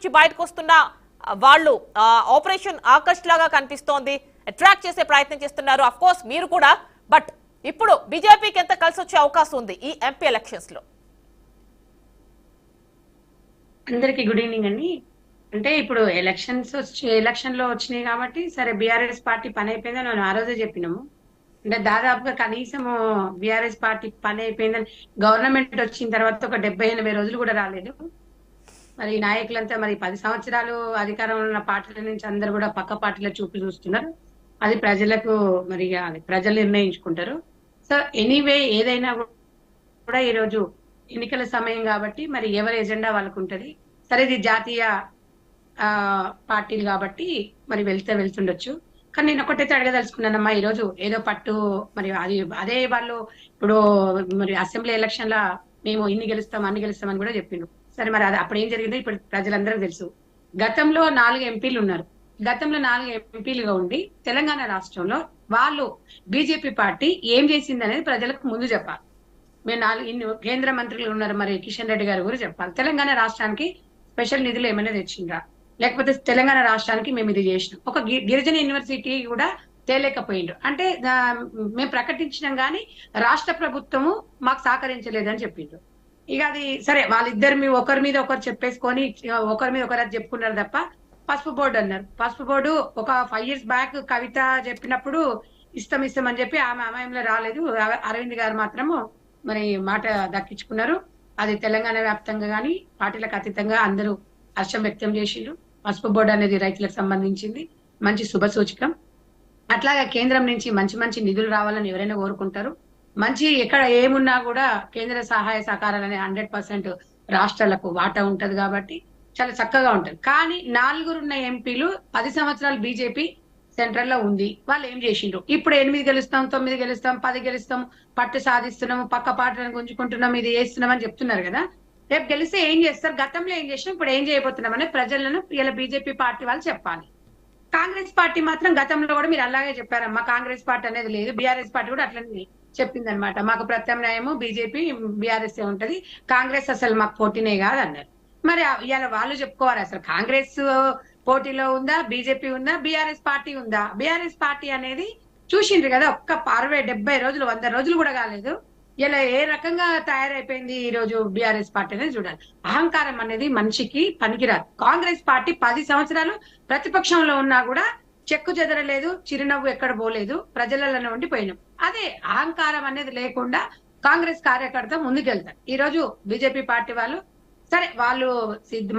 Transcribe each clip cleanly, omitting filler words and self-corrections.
నుంచి బయటకు వస్తున్న వాళ్ళు ఆపరేషన్ ఆకర్ష్ లాగా కనిపిస్తోంది, అట్రాక్ట్ చేసే ప్రయత్నం చేస్తున్నారు. అఫ్ కోర్స్ మీరు కూడా, బట్ ఇప్పుడు బీజేపీకి ఎంత కలిసి వచ్చే అవకాశం ఉంది ఈ ఎంపీ ఎలక్షన్స్ లో? అందరికి గుడ్ ఈవినింగ్ అండి. అంటే ఇప్పుడు ఎలక్షన్ లో వచ్చినాయి కాబట్టి సరే బీఆర్ఎస్ పార్టీ పని అయిపోయిందని మనం ఆ రోజే చెప్పినాము. అంటే దాదాపుగా కనీసము బీఆర్ఎస్ పార్టీ పని అయిపోయిందని గవర్నమెంట్ వచ్చిన తర్వాత ఒక 70-80 రోజులు కూడా రాలేదు. మరి నాయకులంతా మరి 10 సంవత్సరాలు అధికారంలో ఉన్న పార్టీల నుంచి అందరు కూడా పక్క పార్టీల చూపులు చూస్తున్నారు. అది ప్రజలకు మరి అది ప్రజలు నిర్ణయించుకుంటారు. సో ఎనీవే ఏదైనా కూడా ఈ రోజు ఎన్నికల సమయం కాబట్టి మరి ఎవరి ఎజెండా వాళ్ళకు ఉంటది. సరే ఇది జాతీయ పార్టీలు కాబట్టి మరి వెళ్తుండొచ్చు. కానీ నేను ఒకటైతే అడగదలుచుకున్నానమ్మా, ఈ రోజు ఏదో పట్టు మరి అదే వాళ్ళు ఇప్పుడు మరి అసెంబ్లీ ఎలక్షన్ లా మేము ఇన్ని గెలుస్తాం అన్ని గెలుస్తాం అని కూడా చెప్పిండు. సరే మరి అది అప్పుడు ఏం జరిగిందో ఇప్పుడు ప్రజలందరికీ తెలుసు. గతంలో 4 ఎంపీలు ఉన్నారు. గతంలో 4 ఎంపీలుగా ఉండి తెలంగాణ రాష్ట్రంలో వాళ్ళు బీజేపీ పార్టీ ఏం చేసింది అనేది ప్రజలకు ముందు చెప్పాలి. మేము 4 కేంద్ర మంత్రులు ఉన్నారు, మరి కిషన్ రెడ్డి గారు కూడా చెప్పాలి. తెలంగాణ రాష్ట్రానికి స్పెషల్ నిధులు ఏమైనా తెచ్చిండ్రా, లేకపోతే తెలంగాణ రాష్ట్రానికి మేము ఇది చేసినాం. ఒక గిరిజన యూనివర్సిటీ కూడా తేలేకపోయిండ్రు. అంటే మేము ప్రకటించినాం కానీ రాష్ట్ర ప్రభుత్వము మాకు సహకరించలేదని చెప్పిండ్రు. ఇక అది సరే వాళ్ళిద్దరు ఒకరి మీద ఒకరు చెప్పేసుకొని ఒకరి మీద ఒకరు అది చెప్పుకున్నారు తప్ప పసుపు బోర్డు అన్నారు. పసుపు బోర్డు ఒక 5 years బ్యాక్ కవిత చెప్పినప్పుడు ఇస్తాం అని చెప్పి ఆమె అమాయంలో రాలేదు. అరవింద్ గారు మాత్రము మరి మాట దక్కించుకున్నారు. అది తెలంగాణ వ్యాప్తంగా గాని పార్టీలకు అతీతంగా అందరూ హర్షం వ్యక్తం చేసిండ్రు. పసుపు బోర్డు అనేది రైతులకు సంబంధించింది, మంచి శుభ సూచకం. అట్లాగే కేంద్రం నుంచి మంచి మంచి నిధులు రావాలని ఎవరైనా కోరుకుంటారు. మంచి ఎక్కడ ఏమున్నా కూడా కేంద్ర సహాయ సహకారాలనే 100% రాష్ట్రాలకు వాటా ఉంటది కాబట్టి చాలా చక్కగా ఉంటది. కానీ 4 ఉన్న ఎంపీలు 10 సంవత్సరాలు బీజేపీ సెంట్రల్ లో ఉంది. వాళ్ళు ఏం చేసిండ్రు? ఇప్పుడు 8 గెలుస్తాం, 9 గెలుస్తాం, 10 గెలుస్తాం, పట్టు సాధిస్తున్నాము, పక్క పార్టీలను గుంజుకుంటున్నాం, ఇది చేస్తున్నాం అని చెప్తున్నారు కదా. రేపు గెలిస్తే ఏం చేస్తారు? గతంలో ఏం చేసినాం, ఇప్పుడు ఏం చేయబోతున్నామని ప్రజలను ఇలా బీజేపీ పార్టీ వాళ్ళు చెప్పాలి. కాంగ్రెస్ పార్టీ మాత్రం గతంలో కూడా మీరు అలాగే చెప్పారమ్మా, కాంగ్రెస్ పార్టీ అనేది లేదు, బీఆర్ఎస్ పార్టీ కూడా అట్లనే చెప్పింది అనమాట. మాకు ప్రత్యామ్నాయము బీజేపీ బీఆర్ఎస్ ఉంటది, కాంగ్రెస్ అసలు మాకు పోటీనే కాదు అన్నారు. మరి ఇవాళ వాళ్ళు చెప్పుకోవాలి అసలు కాంగ్రెస్ పోటీలో ఉందా, బీజేపీ ఉందా, బీఆర్ఎస్ పార్టీ ఉందా? బీఆర్ఎస్ పార్టీ అనేది చూసిండ్రు కదా, ఒక్క 60-70 రోజులు 100 రోజులు కూడా కాలేదు. ఇలా ఏ రకంగా తయారైపోయింది ఈ రోజు బీఆర్ఎస్ పార్టీ అనేది చూడాలి. అహంకారం అనేది మనిషికి పనికిరాదు. కాంగ్రెస్ పార్టీ 10 సంవత్సరాలు ప్రతిపక్షంలో ఉన్నా కూడా చెక్కు చెదరలేదు, చిరునవ్వు ఎక్కడ పోలేదు, ప్రజలలోనే ఉండిపోయినాం. అదే అహంకారం అనేది లేకుండా కాంగ్రెస్ కార్యకర్త ముందుకెళ్తారు. ఈ రోజు బీజేపీ పార్టీ వాళ్ళు సరే వాళ్ళు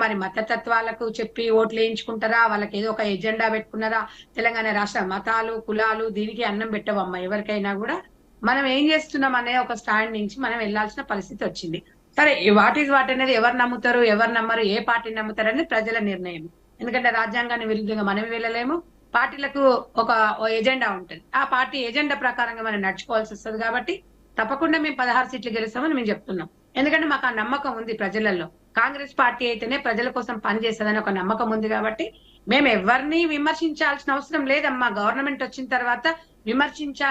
మరి మతతత్వాలకు చెప్పి ఓట్లు వేయించుకుంటారా, వాళ్ళకి ఏదో ఒక ఎజెండా పెట్టుకున్నారా? తెలంగాణ రాష్ట్ర మతాలు కులాలు దీనికి అన్నం పెట్టవమ్మా. ఎవరికైనా కూడా మనం ఏం చేస్తున్నాం అనే ఒక స్టాండ్ నుంచి మనం వెళ్లాల్సిన పరిస్థితి వచ్చింది. సరే వాట్ ఈజ్ వాట్ అనేది ఎవరు నమ్ముతారు ఎవరు నమ్మరు, ఏ పార్టీని నమ్ముతారు అనేది ప్రజల నిర్ణయం. ఎందుకంటే రాజ్యాంగాన్ని విరుద్ధంగా మనం వెళ్ళలేము. పార్టీలకు ఒక ఎజెండా ఉంటుంది, ఆ పార్టీ ఎజెండా ప్రకారంగా మనం నడుచుకోవాల్సి వస్తుంది. కాబట్టి తప్పకుండా మేము 16 సీట్లు గెలుస్తామని మేము చెప్తున్నాం. ఎందుకంటే మాకు ఆ నమ్మకం ఉంది ప్రజలలో. కాంగ్రెస్ పార్టీ అయితేనే ప్రజల కోసం పనిచేస్తుందని ఒక నమ్మకం ఉంది. కాబట్టి మేము ఎవరిని విమర్శించాల్సిన అవసరం లేదమ్మా. గవర్నమెంట్ వచ్చిన తర్వాత విమర్శించి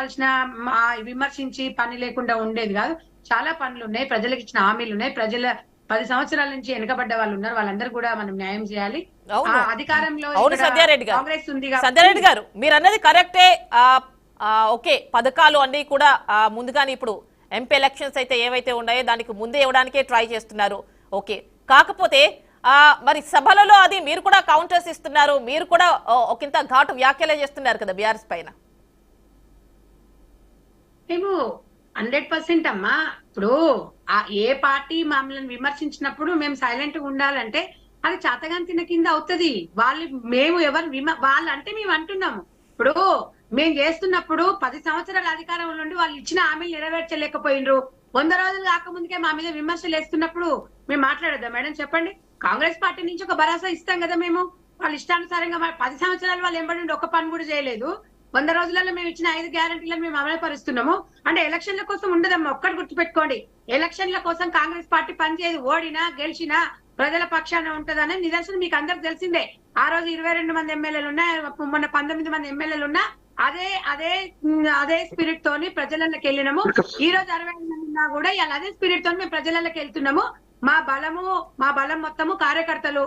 పని లేకుండా ఉండేది కాదు. చాలా పనులు ఉన్నాయి, ప్రజలకు ఇచ్చిన హామీలు ఉన్నాయి. ప్రజల 10 సంవత్సరాల నుంచి వెనుకబడ్డ వాళ్ళు ఉన్నారు, వాళ్ళందరూ కూడా మనం న్యాయం చేయాలి. అధికారంలో కాంగ్రెస్ ఉంది. సంధ్యారెడ్డి గారు మీరు అన్నది కరెక్టే. ఓకే, పథకాలు అన్ని కూడా ముందుగానే ఇప్పుడు ఎంపీ ఎలక్షన్స్ అయితే ఏవైతే ఉన్నాయో దానికి ముందే ఇవ్వడానికే ట్రై చేస్తున్నారు. ఓకే, కాకపోతే మరి సభలలో అది మీరు కూడా కౌంటర్స్ ఇస్తున్నారు, మీరు కూడా ఒకంత ఘాటు వ్యాఖ్యలే చేస్తున్నారు కదా బీఆర్ఎస్ పైన. మేము 100% అమ్మా. ఇప్పుడు ఏ పార్టీ మమ్మల్ని విమర్శించినప్పుడు మేము సైలెంట్ గా ఉండాలంటే అది చాతగాంతిన కింద అవుతుంది. మేము వాళ్ళు అంటే మేము అంటున్నాము. ఇప్పుడు మేము చేస్తున్నప్పుడు 10 సంవత్సరాల అధికారంలో నుండి వాళ్ళు ఇచ్చిన హామీలు నెరవేర్చలేకపోయినరు. 100 రోజులు కాకముందుకే మా మీద విమర్శలు వేస్తున్నప్పుడు మేము మాట్లాడద్దా మేడం? చెప్పండి. కాంగ్రెస్ పార్టీ నుంచి ఒక భరోసా ఇస్తాం కదా మేము. వాళ్ళు ఇష్టానుసారంగా 10 సంవత్సరాలు వాళ్ళు ఎంబడి ఒక్క పని కూడా చేయలేదు. 100 రోజులలో మేము ఇచ్చిన 5 గ్యారంటీలను మేము అమలు పరుస్తున్నాము. అంటే ఎలక్షన్ల కోసం ఉండదమ్మా, ఒక్కటి గుర్తుపెట్టుకోండి. ఎలక్షన్ల కోసం కాంగ్రెస్ పార్టీ పనిచేయదు. ఓడినా గెలిచినా ప్రజల పక్షాన ఉంటదనే నిదర్శనం మీకు అందరికి తెలిసిందే. ఆ రోజు 22 మంది ఎమ్మెల్యేలు ఉన్నా, మొన్న 19 మంది ఎమ్మెల్యేలు ఉన్నా అదే స్పిరిట్ తోని ప్రజలకి వెళ్ళినాము. ఈ రోజు 60 మంది ఉన్నా కూడా అదే స్పిరిట్ తోని మేము ప్రజలకి వెళ్తున్నాము. మా బలం మొత్తము కార్యకర్తలు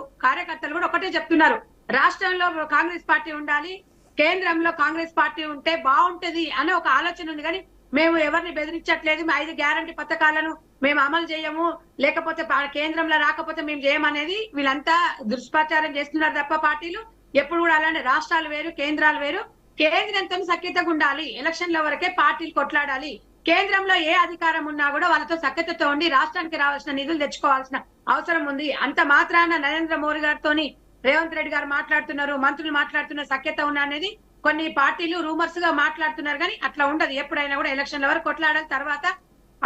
కూడా ఒకటే చెప్తున్నారు. రాష్ట్రంలో కాంగ్రెస్ పార్టీ ఉండాలి, కేంద్రంలో కాంగ్రెస్ పార్టీ ఉంటే బాగుంటది అనే ఒక ఆలోచన ఉంది. కానీ మేము ఎవరిని బెదిరించట్లేదు. 5 గ్యారంటీ పథకాలను మేము అమలు చేయము, లేకపోతే కేంద్రంలో రాకపోతే మేము చేయమనేది వీళ్ళంతా దుష్ప్రచారం చేస్తున్నారు తప్ప పార్టీలు ఎప్పుడు కూడా అలానే రాష్ట్రాలు వేరు కేంద్రాలు వేరు. కేంద్రంతో సఖ్యతగా ఉండాలి, ఎలక్షన్ల వరకే పార్టీలు కొట్లాడాలి. కేంద్రంలో ఏ అధికారం ఉన్నా కూడా వాళ్ళతో సఖ్యతతో ఉండి రాష్ట్రానికి రావాల్సిన నిధులు తెచ్చుకోవాల్సిన అవసరం ఉంది. అంత మాత్రాన నరేంద్ర మోడీ గారితోని రేవంత్ రెడ్డి గారు మాట్లాడుతున్నారు, మంత్రులు మాట్లాడుతున్నారు, సఖ్యత ఉన్నా అనేది కొన్ని పార్టీలు రూమర్స్ గా మాట్లాడుతున్నారు. కానీ అట్లా ఉండదు. ఎప్పుడైనా కూడా ఎలక్షన్ల వరకు కొట్లాడాలి. తర్వాత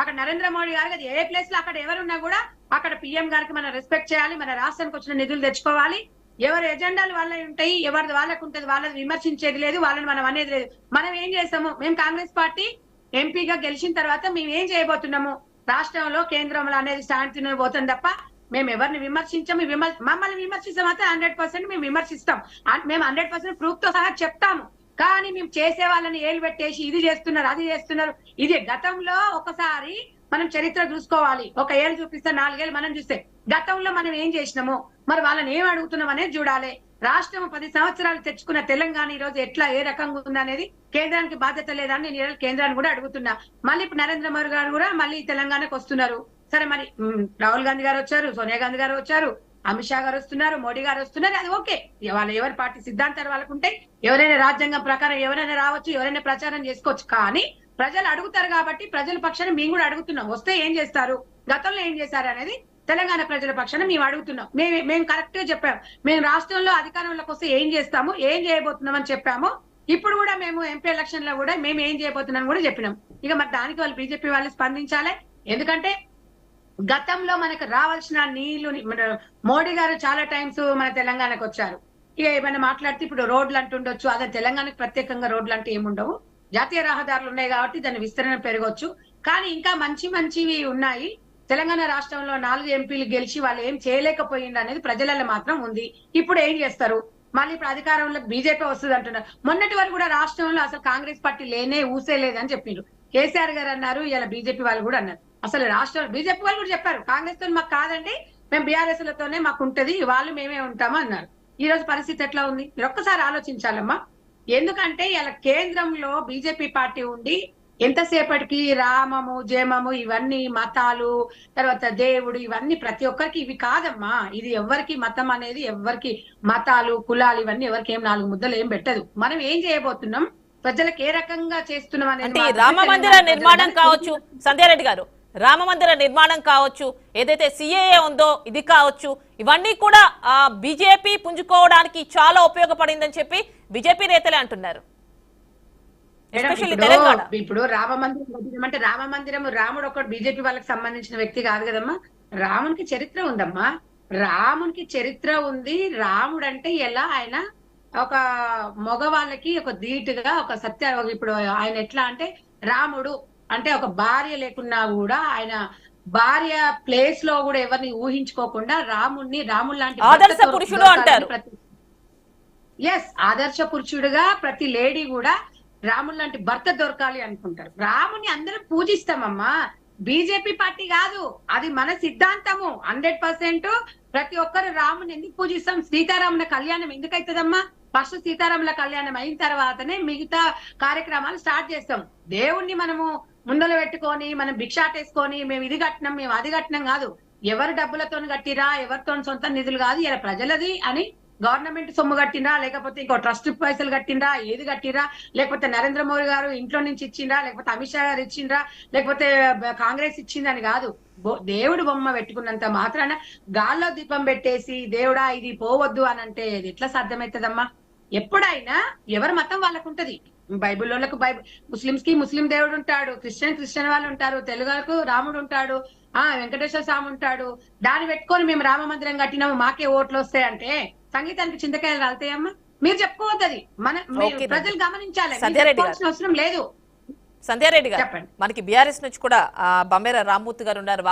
అక్కడ నరేంద్ర మోడీ గారికి ఏ ప్లేస్ లో అక్కడ ఎవరున్నా కూడా అక్కడ పిఎం గారికి మనం రెస్పెక్ట్ చేయాలి, మన రాష్ట్రానికి వచ్చిన నిధులు తెచ్చుకోవాలి. ఎవరి ఎజెండాలు వాళ్ళ ఉంటాయి, ఎవరిది వాళ్ళకు ఉంటుంది, వాళ్ళని విమర్శించేది లేదు, వాళ్ళని మనం అనేది లేదు. మనం ఏం చేస్తాము, మేము కాంగ్రెస్ పార్టీ ఎంపీగా గెలిచిన తర్వాత మేము ఏం చేయబోతున్నాము, రాష్ట్రంలో కేంద్రంలో అనేది స్టాండ్ పోతుంది తప్ప మేము ఎవరిని విమర్శించము. మమ్మల్ని విమర్శిస్తే మాత్రం 100% మేము విమర్శిస్తాం. మేము 100% ప్రూఫ్ తో సహా చెప్తాము. కానీ మేము చేసే వాళ్ళని ఏలు పెట్టేసి ఇది చేస్తున్నారు అది చేస్తున్నారు. ఇది గతంలో ఒకసారి మనం చరిత్ర చూసుకోవాలి. ఒక ఏళ్ళు చూపిస్తే 4 ఏళ్ళు మనం చూస్తే గతంలో మనం ఏం చేసినాము, మరి వాళ్ళని ఏం అడుగుతున్నాం అనేది చూడాలి. రాష్ట్రం 10 సంవత్సరాలు తెచ్చుకున్న తెలంగాణ ఈ రోజు ఎట్లా ఏ రకంగా ఉందనేది కేంద్రానికి బాధ్యత లేదని నేను కేంద్రాన్ని కూడా అడుగుతున్నా. మళ్ళీ ఇప్పుడు నరేంద్ర మోడీ గారు కూడా మళ్ళీ తెలంగాణకు వస్తున్నారు. సరే, మరి రాహుల్ గాంధీ గారు వచ్చారు, సోనియా గాంధీ గారు వచ్చారు, అమిత్ షా గారు వస్తున్నారు, మోడీ గారు వస్తున్నారు. అది ఓకే, వాళ్ళు ఎవరి పార్టీ సిద్ధాంతాలు వాళ్ళకు ఉంటాయి. ఎవరైనా రాజ్యాంగం ప్రకారం ఎవరైనా రావచ్చు, ఎవరైనా ప్రచారం చేసుకోవచ్చు. కానీ ప్రజలు అడుగుతారు కాబట్టి ప్రజల పక్షాన్ని మేము కూడా అడుగుతున్నాం. వస్తే ఏం చేస్తారు, గతంలో ఏం చేశారు అనేది తెలంగాణ ప్రజల పక్షాన మేము అడుగుతున్నాం. మేము కరెక్ట్ గా చెప్పాము. మేము రాష్ట్రంలో అధికారంలోకి వస్తే ఏం చేస్తాము, ఏం చేయబోతున్నాం అని చెప్పాము. ఇప్పుడు కూడా మేము ఎంపీ ఎలక్షన్ లో కూడా మేము ఏం చేయబోతున్నాం కూడా చెప్పినాం. ఇక మరి దానికి వాళ్ళు బీజేపీ వాళ్ళు స్పందించాలి. ఎందుకంటే గతంలో మనకు రావాల్సిన నీళ్లు మోడీ గారు చాలా టైమ్స్ మన తెలంగాణకు వచ్చారు. ఇక ఏమైనా మాట్లాడితే ఇప్పుడు రోడ్లు అంటుండొచ్చు, అదే తెలంగాణకు ప్రత్యేకంగా రోడ్లు అంటే ఏముండవు, జాతీయ రహదారులు ఉన్నాయి కాబట్టి దాని విస్తరణ పెరగవచ్చు. కానీ ఇంకా మంచివి ఉన్నాయి. తెలంగాణ రాష్ట్రంలో 4 ఎంపీలు గెలిచి వాళ్ళు ఏం చేయలేకపోయింది అనేది ప్రజలలో మాత్రం ఉంది. ఇప్పుడు ఏం చేస్తారు, మళ్ళీ ఇప్పుడు అధికారంలోకి బీజేపీ వస్తుంది అంటున్నారు. మొన్నటి వరకు కూడా రాష్ట్రంలో అసలు కాంగ్రెస్ పార్టీ ఊసే లేదని చెప్పిండ్రు. కేసీఆర్ గారు అన్నారు, ఇలా బీజేపీ వాళ్ళు కూడా అన్నారు. అసలు రాష్ట్రంలో బీజేపీ వాళ్ళు కూడా చెప్పారు, కాంగ్రెస్ తో మాకు కాదండి, మేము బీఆర్ఎస్ లతోనే మాకు ఉంటది, వాళ్ళు మేమే ఉంటామా అన్నారు. ఈ రోజు పరిస్థితి ఎట్లా ఉంది మీరు ఒక్కసారి ఆలోచించాలమ్మా. ఎందుకంటే ఇలా కేంద్రంలో బీజేపీ పార్టీ ఉండి ఎంతసేపటికి రామము జయమము ఇవన్నీ మతాలు, తర్వాత దేవుడు, ఇవన్నీ ప్రతి ఒక్కరికి ఇవి కాదమ్మా. ఇది ఎవరికి మతం అనేది, ఎవరికి మతాలు కులాలు ఇవన్నీ ఎవరికి ఏం 4 ముద్దలు ఏం పెట్టదు. మనం ఏం చేయబోతున్నాం, ప్రజలకు ఏ రకంగా చేస్తున్నాం అనేది. రామ మందిర నిర్మాణం కావచ్చు సంధ్యారెడ్డి గారు, రామ మందిర నిర్మాణం కావచ్చు, ఏదైతే సిఏఏ ఉందో ఇది కావచ్చు, ఇవన్నీ కూడా బీజేపీ పుంజుకోవడానికి చాలా ఉపయోగపడిందని చెప్పి బీజేపీ నేతలే అంటున్నారు. ఇప్పుడు రామ మందిరం అంటే రామ మందిరం, రాముడు ఒకటి బీజేపీ వాళ్ళకి సంబంధించిన వ్యక్తి కాదు కదమ్మా. రామునికి చరిత్ర ఉందమ్మా, రామునికి చరిత్ర ఉంది. రాముడు అంటే ఎలా ఆయన ఒక మగవాళ్ళకి ఒక ధీటుగా ఒక సత్య, ఇప్పుడు ఆయన ఎట్లా అంటే రాముడు అంటే ఒక భార్య లేకున్నా కూడా ఆయన భార్య ప్లేస్ లో కూడా ఎవరిని ఊహించుకోకుండా రాముడు లాంటి ఆదర్శ పురుషుడు అంటారు. ఎస్, ఆదర్శ పురుషుడుగా ప్రతి లేడీ కూడా రాముడు లాంటి భర్త దొరకాలి అనుకుంటారు. రాముని అందరం పూజిస్తామమ్మా, బీజేపీ పార్టీ కాదు, అది మన సిద్ధాంతము. 100% ప్రతి ఒక్కరు రాముని ఎందుకు పూజిస్తాం, సీతారాముల కళ్యాణం ఎందుకు అవుతుందమ్మా, ఫస్ట్ సీతారాముల కళ్యాణం అయిన తర్వాతనే మిగతా కార్యక్రమాలు స్టార్ట్ చేస్తాం. దేవుణ్ణి మనము ముందలు పెట్టుకొని మనం భిక్షాటేసుకొని మేము ఇది కట్టినాం మేము అది కట్టినాం కాదు. ఎవరు డబ్బులతో కట్టిరా, ఎవరితో సొంత నిధులు కాదు, ఇలా ప్రజలది అని గవర్నమెంట్ సొమ్ము కట్టిండ్రా, లేకపోతే ఇంకో ట్రస్ట్ పైసలు కట్టిండ్రా, ఏది కట్టిరా, లేకపోతే నరేంద్ర మోడీ గారు ఇంట్లో నుంచి ఇచ్చిండ్రా, లేకపోతే అమిత్ షా గారు ఇచ్చిండ్రా, లేకపోతే కాంగ్రెస్ ఇచ్చిందని కాదు. దేవుడు బొమ్మ పెట్టుకున్నంత మాత్రాన గాల్లో దీపం పెట్టేసి దేవుడా ఇది పోవద్దు అని అంటే ఇది ఎట్లా సాధ్యమవుతుందమ్మా. ఎప్పుడైనా ఎవరి మతం వాళ్ళకు ఉంటది. బైబిల్లోళ్ళకు ముస్లింస్ కి ముస్లిం దేవుడు ఉంటాడు, క్రిస్టియన్ వాళ్ళు ఉంటారు, తెలుగులకు రాముడు ఉంటాడు, వెంకటేశ్వర స్వామి ఉంటాడు. దాన్ని పెట్టుకొని మేము రామ మందిరం కట్టినాము మాకే ఓట్లు వస్తాయంటే సంగీతానికి చింతకాయలు రాలుతాయమ్మా. మీరు చెప్పుకోవద్దు, ప్రజలు గమనించాలి, అవసరం లేదు. సంధ్యారెడ్డి గారు, మనకి బీఆర్ఎస్ నుంచి కూడా బొమ్మేర రామ్మూర్తి గారు ఉన్నారు.